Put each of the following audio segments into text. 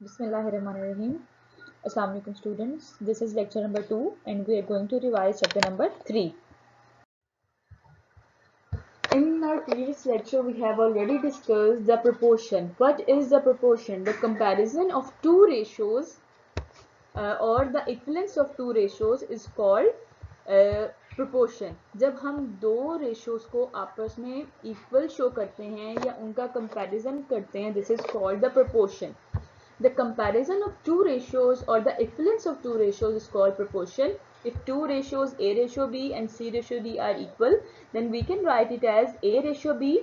Bismillahirrahmanirrahim. Assalamu alaikum students. This is lecture number 2 and we are going to revise chapter number 3. In our previous lecture we have already discussed the proportion. What is the proportion? The comparison of two ratios or the equivalence of two ratios is called proportion. जब हम दो ratios को आपस में equal show करते हैं या उनका comparison करते हैं, this is called the proportion. The comparison of two ratios or the equivalence of two ratios is called proportion. If two ratios A ratio B and C ratio D are equal, then we can write it as A ratio B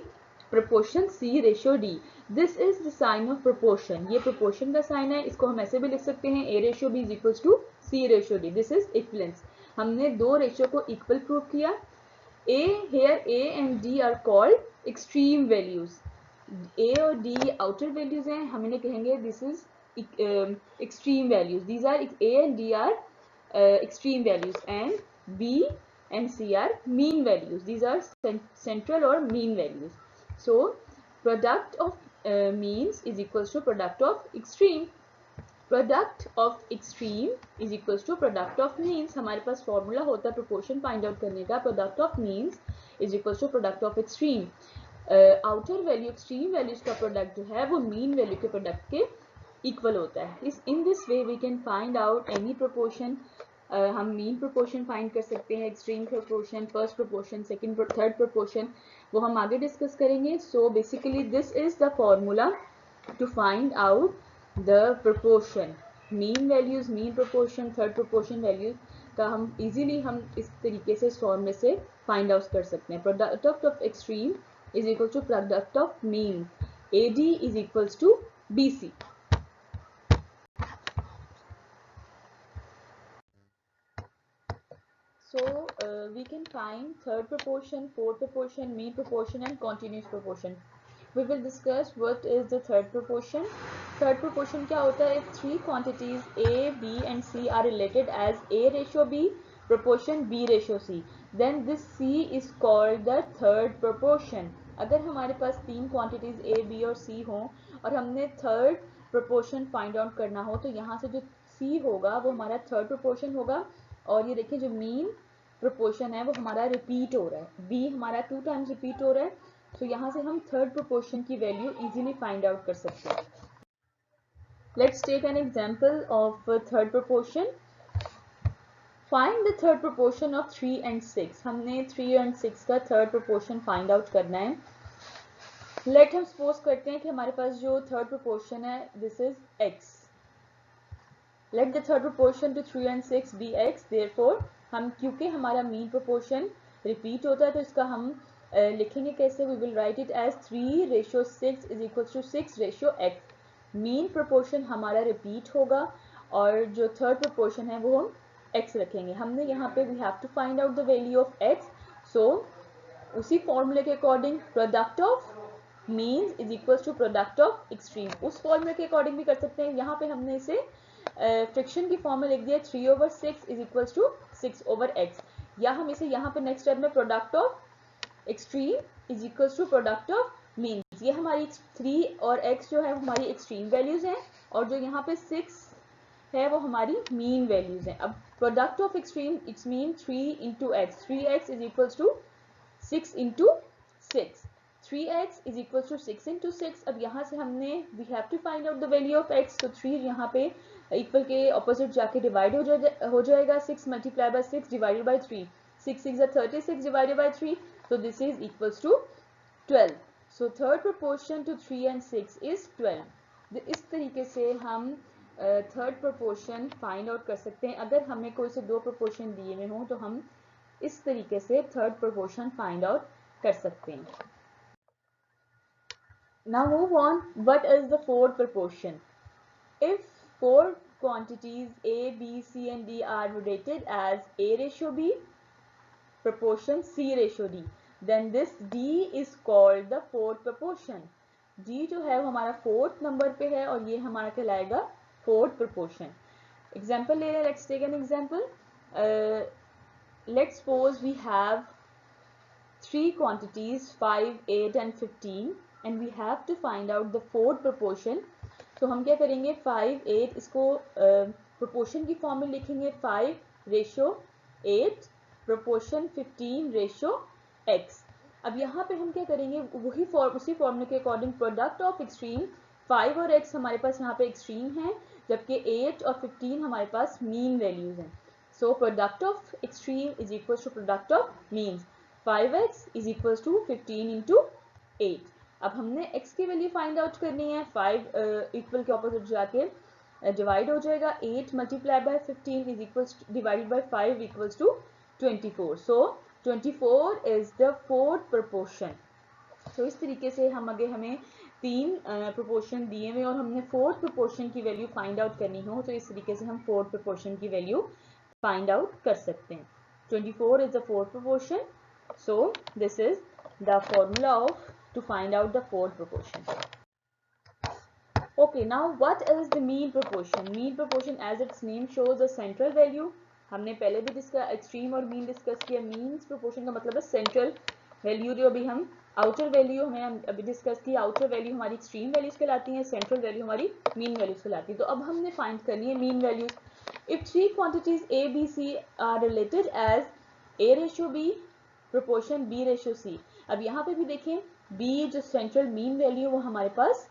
proportion C ratio D. This is the sign of proportion. ये proportion का sign है, इसको हम ऐसे भी लिख सकते हैं A ratio B is equals to C ratio D. This is equivalence. हमने दो ratio को equal prove किया. Here A and D are called extreme values. A और D outer values हैं, हम इन्हें कहेंगे this is extreme values. These are A and D are extreme values and B and C are mean values. These are central or mean values. So product of means is equals to product of extreme. Product of extreme is equals to product of means. हमारे पास formula होता है proportion find out करने का. Product of means is equals to product of extreme. Outer value extreme values का product जो है वो mean value के प्रोडक्ट के इक्वल होता है. In this way we can find out any proportion. हम मीन प्रोपोर्शन फाइंड कर सकते हैं, extreme proportion, first proportion, second third proportion, वो हम आगे डिस्कस करेंगे. So basically this is the formula to find out the proportion. Mean values, mean proportion, third proportion values का हम इजीली हम इस तरीके से इस फॉर्मूले से फाइंड आउट कर सकते हैं. Product of extreme is equal to product of mean. AD is equals to BC. So we can find third proportion, fourth proportion, mean proportion and continuous proportion. We will discuss what is the third proportion. Third proportion क्या होता है? If three quantities A, B and C are related as A ratio B, proportion B ratio C, then this C is called the third proportion. अगर हमारे पास तीन quantities A B और सी हों और हमने थर्ड प्रोपोर्शन फाइंड आउट करना हो तो यहाँ से जो सी होगा वो हमारा थर्ड प्रोपोर्शन होगा. और ये देखिए जो मीन प्रोपोर्शन है वो हमारा रिपीट हो रहा है, बी हमारा 2 टाइम्स रिपीट हो रहा है. तो यहाँ से हम थर्ड प्रोपोर्शन की वैल्यू इजीली फाइंड आउट कर सकते हैं. Let's take an example of third proportion. Find the third proportion of 3 and 6. हमने 3 and 6 का थर्ड प्रोपोर्शन फाइंड आउट करना है. लेट हम सपोज करते हैं कि हमारे पास जो थर्ड प्रोपोर्शन है this is x. Let the third proportion to 3 and 6 be x. Therefore हम क्योंकि हमारा मीन प्रोपोर्शन रिपीट होता है तो इसका हम लिखेंगे कैसे? We will write it as 3 ratio 6 is equals to 6 ratio x. Mean proportion हमारा रिपीट होगा और जो थर्ड प्रोपोर्शन है वो हम x रखेंगे. हमने यहाँ पे we have to find out the value of x. So उसी फॉर्मूले के according product of means is equal to product of extreme. उस फॉर्मूले के अकॉर्डिंग भी कर सकते हैं. यहाँ पे हमने इसे फ्रिक्शन की फॉर्म में लिख दिया 3/6 इज इक्वल टू 6/x. या हम इसे यहाँ पे नेक्स्ट स्टेप में product of extreme is equal to product of means. ये हमारी 3 और x जो है हमारी एक्सट्रीम वैल्यूज हैं और जो यहाँ पे 6 है वो हमारी मीन वैल्यूज हैं. अब product of extreme it's mean 3 into x. 3x is equal to 6 into 6. 3x is equal to 6 into 6. अब यहाँ से हमने we have to find out the value of x. तो 3 यहाँ पे इक्वल के ऑपोजिट जाके डिवाइड हो जाएगा. 6 multiply by 6 divided by 3. 6 6 36 divided by 3. तो this is equals to 12. So third proportion to 3 and 6 is 12. इस तरीके से हम थर्ड प्रोपोर्शन फाइंड आउट कर सकते हैं. अगर हमें कोई से दो प्रोपोर्शन दिए हुए हों तो हम इस तरीके से थर्ड प्रोपोर्शन फाइंड आउट कर सकते हैं. Now move on. What is the fourth proportion? If four quantities A, B, C and D are related as A ratio B, proportion C ratio D, then this D is called the fourth proportion. D जो है वो हमारा fourth number पे है और ये हमारा कहलाएगा फोर्थ प्रोपोर्शन. एग्जाम्पल ले रहे हैं. Let's take an example. Let's suppose we have 3 quantities 5, 8 and 15 and we have to find out the fourth proportion. तो हम क्या करेंगे 5, 8 इसको प्रोपोर्शन की फॉर्म में लिखेंगे 5:8 प्रोपोर्शन 15:x। अब यहाँ पे हम क्या करेंगे उसी फॉर्मूले के अकॉर्डिंग प्रोडक्ट ऑफ एक्सट्रीम 5 और x हमारे पास यहाँ पे एक्सट्रीम है, जबकि 8 और 15 हमारे पास मीन वैल्यूज हैं। So product of extreme is equal to product of means 5x is equal to 15 into 8। अब हमने x की वैल्यू फाइंड आउट करनी है, 5 इक्वल के ऑपोजिट जाके डिवाइड हो जाएगा, 8 multiply by 15 is equals divided by 5 equals to 24। So 24 is the fourth proportion. तो इस तरीके से हमें 3 प्रोपोर्शन दिए हुए और हमने फोर्थ प्रोपोर्शन की वैल्यू फाइंड आउट करनी हो, तो इस तरीके से हम फोर्थ प्रोपोर्शन की वैल्यू फाइंड आउट कर सकते हैं। 24 is the fourth proportion, so this is the formula of to find out the fourth proportion. Okay, now what is the mean proportion? Mean proportion as its name shows the central value. हमने पहले भी discuss extreme और mean discuss किया। Means proportion का मतलब है central value, जो अभी हम आउटर वैल्यू हमें अभी डिस्कस की, आउटर वैल्यू हमारी एक्सट्रीम वैल्यूज कहलाती हैं, सेंट्रल वैल्यू हमारी मीन वैल्यूज कहलाती है। तो अब हमने फाइंड करनी है mean values. If 3 quantities A, B, C are related as A:B proportion B:C। अब यहाँ पे भी देखें B जो सेंट्रल मीन वैल्यू वो हमारे पास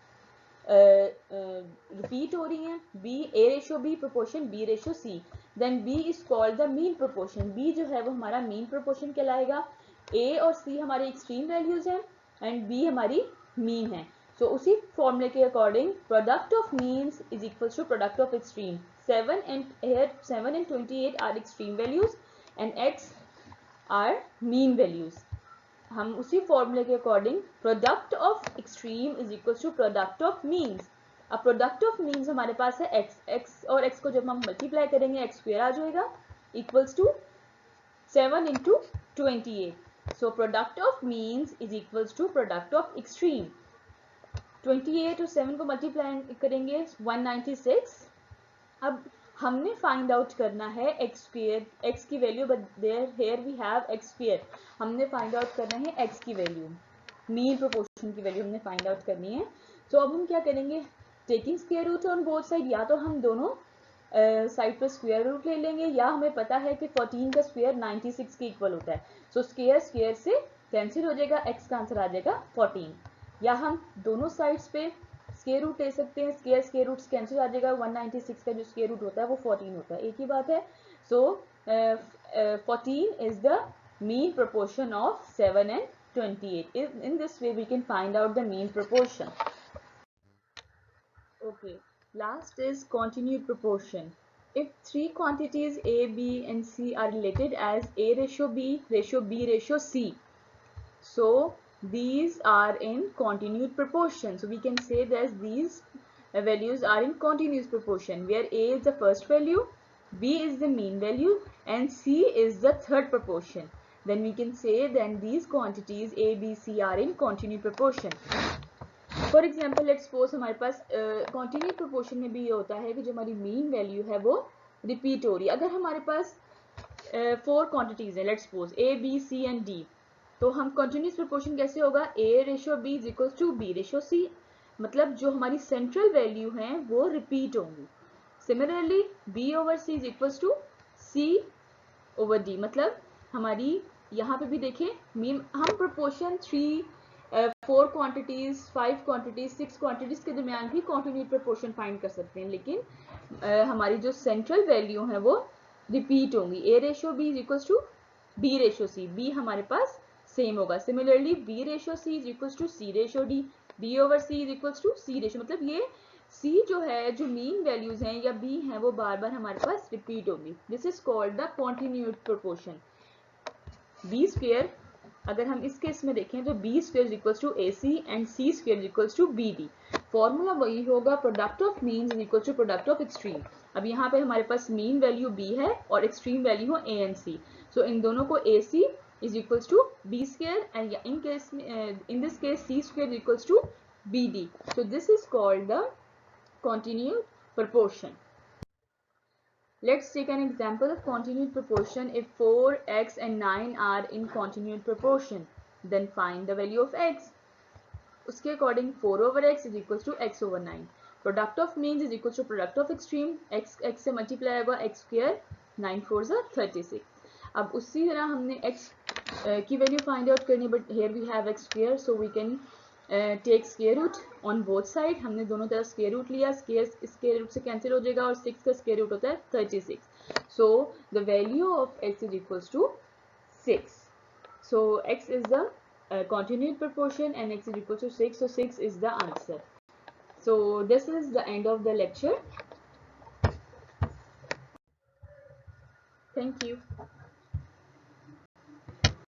रिपीट हो रही है, B A:B proportion B:C। Then B is called the mean proportion. B जो है वो हमारा मीन प्रोपोर्शन कहलाएगा। A और C हमारी एक्सट्रीम वैल्यूज हैं एंड B हमारी मीन है। सो उसी फॉर्मूले के according product of means is equal to product of extreme. 7 and 28 are extreme values and x are mean values. हम उसी फॉर्मूले के according product of extreme is equal to product of means. अब product of means हमारे पास है x और x को जब हम मल्टीप्लाई करेंगे x स्क्वायर आ जाएगा equals to 7 into 28। So product of means is equals to product of extreme. 28 और 7 को मल्टीप्लाई करेंगे 196। अब हमने फाइंड आउट करना है x स्क्वायर, x की value, but there we have x square. हमने फाइंड आउट करना है x की वैल्यू, मीन प्रोपोर्शन की वैल्यू हमने फाइंड आउट करनी है। तो अब हम क्या करेंगे, taking square root on both side, या तो हम दोनों साइड पर स्क्वायर रूट ले लेंगे, या हमें पता है कि 14 का स्क्वायर 96 के इक्वल होता है। सो स्क्वायर स्क्वायर से कैंसिल हो जाएगा, x का आंसर आ जाएगा 14। या हम दोनों साइड्स पे स्क्वायर रूट ले सकते हैं, स्क्वायर रूट कैंसिल आ जाएगा, 196 का जो स्क्वायर रूट होता है वो 14 होता है, एक ही बात है। सो 14 is the mean proportion of 7 and 28. In this way we can find out the mean proportion. Okay, last is continued proportion. If 3 quantities A, B and C are related as A:B, B: C, so these are in continued proportion. So we can say that these values are in continuous proportion, where A is the first value, B is the mean value and C is the third proportion. Then we can say that these quantities A, B, C are in continued proportion. For example let's suppose हमारे पास continuous proportion में भी ये होता है कि जो हमारी mean value है वो रिपीट हो रही है। अगर हमारे पास 4 क्वांटिटीज है, let's suppose A, B, C and D, तो हम कॉन्टिन्यूस प्रोपोर्शन कैसे होगा, A:B is equal to B:C, मतलब जो हमारी सेंट्रल वैल्यू हैं वो रिपीट होंगी। Similarly B/C is equal to C/D, मतलब हमारी यहाँ पे भी देखें हम प्रोपोर्शन 4 क्वांटिटीज, 5 क्वांटिटीज, 6 क्वांटिटीज के दरमियान भी कॉन्टिन्यूट प्रोपोर्शन फाइंड कर सकते हैं, लेकिन हमारी जो सेंट्रल वैल्यू है वो रिपीट होंगी। A:B is equal to B:C, B हमारे पास सेम होगा। Similarly B:C is equal to C:D, B/C is equal to C:, मतलब ये C जो है, जो मीन वैल्यूज हैं या B हैं, वो बार बार हमारे पास रिपीट होंगी। This is called the continued proportion. B square, अगर हम इस केस में देखें तो B square is equal to AC and C square is equal to BD। Formula वही होगा, product of means is equal to product of extreme. अब यहाँ पे हमारे पास मीन वैल्यू B है और एक्सट्रीम वैल्यू हो A एंड C। सो इन दोनों को AC is equal to B square and in this case C square is equal to BD। So this is called the continued proportion. Let's take an example of continued proportion. If 4, x and 9 are in continued proportion, then find the value of x. उसके according 4/x is equals to x/9. Product of means is equal to product of extreme, x से multiply होगा x square, 9 4 36. अब उसी तरह हमने x की वैल्यू find out करनी, but here we have x square, so we can take square root on both side. हमने दोनों तरफ स्क्वायर रूट लिया, स्क्वायर रूट से कैंसिल हो जाएगा और 6 का स्क्वायर रूट होता है 36. So the value of x is equal to 6. So x is the continued proportion and x is equal to 6. So 6 is the answer. So this is the end of the lecture. Thank you.